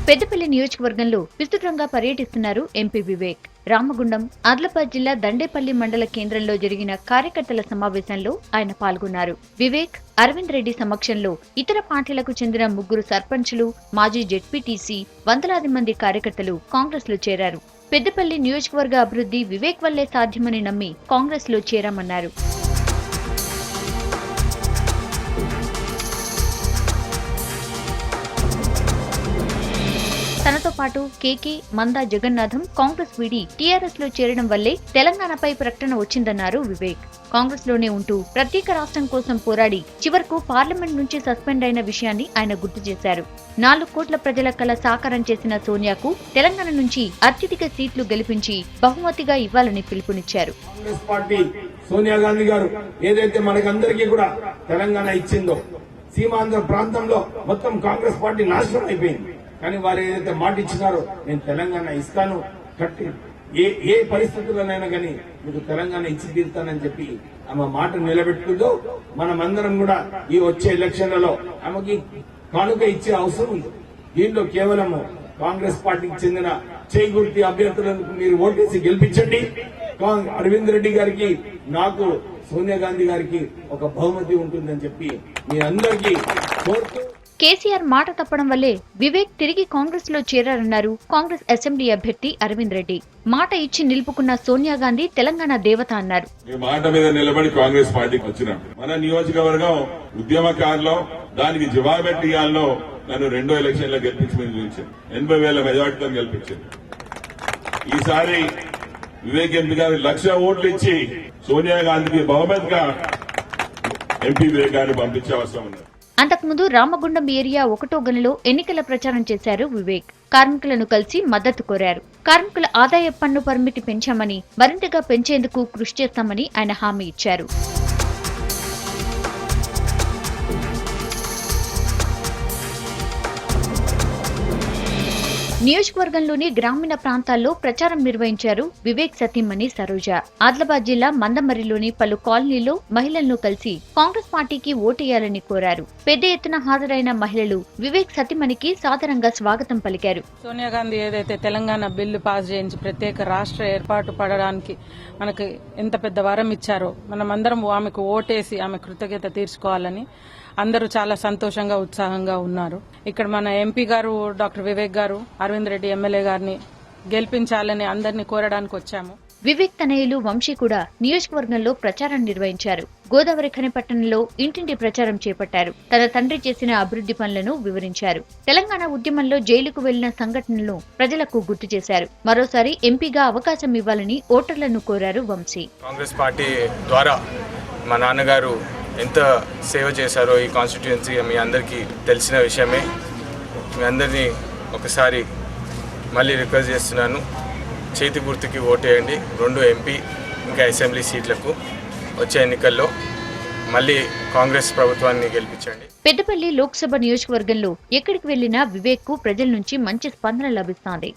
పెద్దపల్లి నియోజకవర్గంలో విస్తృతంగా పర్యటిస్తున్నారు ఎంపీ వివేక్. రామగుండం, ఆదిలాబాద్ జిల్లా దండేపల్లి మండల కేంద్రంలో జరిగిన కార్యకర్తల సమావేశంలో ఆయన పాల్గొన్నారు. వివేక్, అరవింద్ రెడ్డి సమక్షంలో ఇతర పార్టీలకు చెందిన 3 సర్పంచులు, మాజీ జెడ్పీటీసీ, వందలాది మంది కార్యకర్తలు కాంగ్రెస్ లో చేరారు. పెద్దపల్లి నియోజకవర్గ అభివృద్ధి వివేక్ వల్లే సాధ్యమని నమ్మి కాంగ్రెస్ లో చేరామన్నారు. తనతో పాటు కేకే, మందా జగన్నాథం కాంగ్రెస్ వీడి టీఆర్ఎస్ లో చేరడం వల్లే తెలంగాణపై ప్రకటన వచ్చిందన్నారు వివేక్. కాంగ్రెస్ లోనే ఉంటూ ప్రత్యేక రాష్ట్రం కోసం పోరాడి చివరకు పార్లమెంట్ నుంచి సస్పెండ్ అయిన విషయాన్ని ఆయన గుర్తు చేశారు. 4 కోట్ల ప్రజల కల సాకారం చేసిన సోనియాకు తెలంగాణ నుంచి అత్యధిక సీట్లు గెలిపించి బహుమతిగా ఇవ్వాలని పిలుపునిచ్చారు. కాంగ్రెస్ పార్టీ సోనియా గాంధీ గారు ఏదైతే మనకందరికీ కూడా తెలంగాణ ఇచ్చిందో, సీమాంధ్ర ప్రాంతంలో మొత్తం కాంగ్రెస్ పార్టీ నాశనం అయిపోయింది. కానీ వారు ఏదైతే మాట ఇచ్చినారో, నేను తెలంగాణ ఇస్తాను, కట్టి ఏ పరిస్థితుల్లోనైనా కానీ మీకు తెలంగాణ ఇచ్చి తీరుతానని చెప్పి ఆమె మాట నిలబెట్టుకుందో, మనమందరం కూడా ఈ వచ్చే ఎలక్షన్లలో ఆమెకి కానుక ఇచ్చే అవసరం ఉంది. దీంట్లో కేవలం కాంగ్రెస్ పార్టీకి చెందిన చేగుర్తి అభ్యర్థులను మీరు ఓటేసి గెలిపించండి. అరవింద్ రెడ్డి గారికి, నాకు, సోనియా గాంధీ గారికి ఒక బహుమతి ఉంటుందని చెప్పి మీ అందరికీ కోరుతూ, కేసీఆర్ మాట తప్పడం వల్లే వివేక్ తిరిగి కాంగ్రెస్ లో చేరారన్నారు కాంగ్రెస్ అసెంబ్లీ అభ్యర్థి అరవింద్ రెడ్డి. మాట ఇచ్చి నిలుపుకున్న సోనియా గాంధీ తెలంగాణ దేవత అన్నారు. మాట మీద నిలబడి కాంగ్రెస్ పార్టీకి వచ్చినాం. మన నియోజకవర్గం ఉద్యమకారులో దానికి జవాబెట్టియాల్లో నన్ను 2వ ఎలక్షన్ లో గెలిపించి 80,000 మెజార్టీతో గెలిపించింది. ఈసారి వివేక్ ఎంపీ గారు 1,00,000 ఓట్లు ఇచ్చి సోనియా గాంధీకి బహుమతిగా ఎంపీ వివేక్ గారిని పంపించే అవసరం ఉంది. అంతకుముందు రామగుండం ఏరియా 1వ గనిలో ఎన్నికల ప్రచారం చేశారు వివేక్. కార్మికులను కలిసి మద్దతు కోరారు. కార్మికుల ఆదాయ పన్ను పరిమితి పెంచామని, మరింతగా పెంచేందుకు కృషి చేస్తామని ఆయన హామీ ఇచ్చారు. నియోజకవర్గంలోని గ్రామీణ ప్రాంతాల్లో ప్రచారం నిర్వహించారు వివేక్ సతీమణి సరోజ. ఆదిలాబాద్ జిల్లా మందమర్రిలోని పలు కాలనీల్లో మహిళలను కలిసి కాంగ్రెస్ పార్టీకి ఓటేయాలని కోరారు. పెద్ద ఎత్తున హాజరైన మహిళలు వివేక్ సతీమణికి సాదరంగా స్వాగతం పలికారు. సోనియా గాంధీ ఏదైతే తెలంగాణ బిల్లు పాస్ చేయించి ప్రత్యేక రాష్ట్ర ఏర్పాటు పడడానికి మనకి ఎంత పెద్ద వరం ఇచ్చారో, మనమందరం ఆమెకు ఓటేసి ఆమె కృతజ్ఞత తీర్చుకోవాలని అందరూ చాలా సంతోషంగా, ఉత్సాహంగా ఉన్నారు. ఇక్కడ మన ఎంపీ గారు డాక్టర్ వివేక్ గారు, అరవింద్ రెడ్డి ఎమ్మెల్యే గారిని గెలిపించాలని అందరినీ కోరడానికి వచ్చాము. వివేక్ తనయులు వంశీ కూడా నియోజకవర్గంలో ప్రచారం నిర్వహించారు. గోదావరి ఖని పట్టణంలో ఇంటింటి ప్రచారం చేపట్టారు. తన తండ్రి చేసిన అభివృద్ధి పనులను వివరించారు. తెలంగాణ ఉద్యమంలో జైలుకు వెళ్లిన సంఘటనలను ప్రజలకు గుర్తు చేశారు. మరోసారి ఎంపీగా అవకాశం ఇవ్వాలని ఓటర్లను కోరారు వంశీ. కాంగ్రెస్ పార్టీ ద్వారా మా నాన్నగారు ఎంత సేవ చేశారో ఈ కాన్స్టిట్యుయెన్సీ మీ అందరికీ తెలిసిన విషయమే. మీ అందరినీ ఒకసారి మళ్ళీ రిక్వెస్ట్ చేస్తున్నాను, చేతి గుర్తుకి ఓటేయండి. 2 ఎంపీ ఇంకా అసెంబ్లీ సీట్లకు వచ్చే ఎన్నికల్లో మళ్ళీ కాంగ్రెస్ ప్రభుత్వాన్ని గెలిపించండి. పెద్దపల్లి లోక్సభ నియోజకవర్గంలో ఎక్కడికి వెళ్లినా వివేక్ కు ప్రజల నుంచి మంచి స్పందన లభిస్తోంది.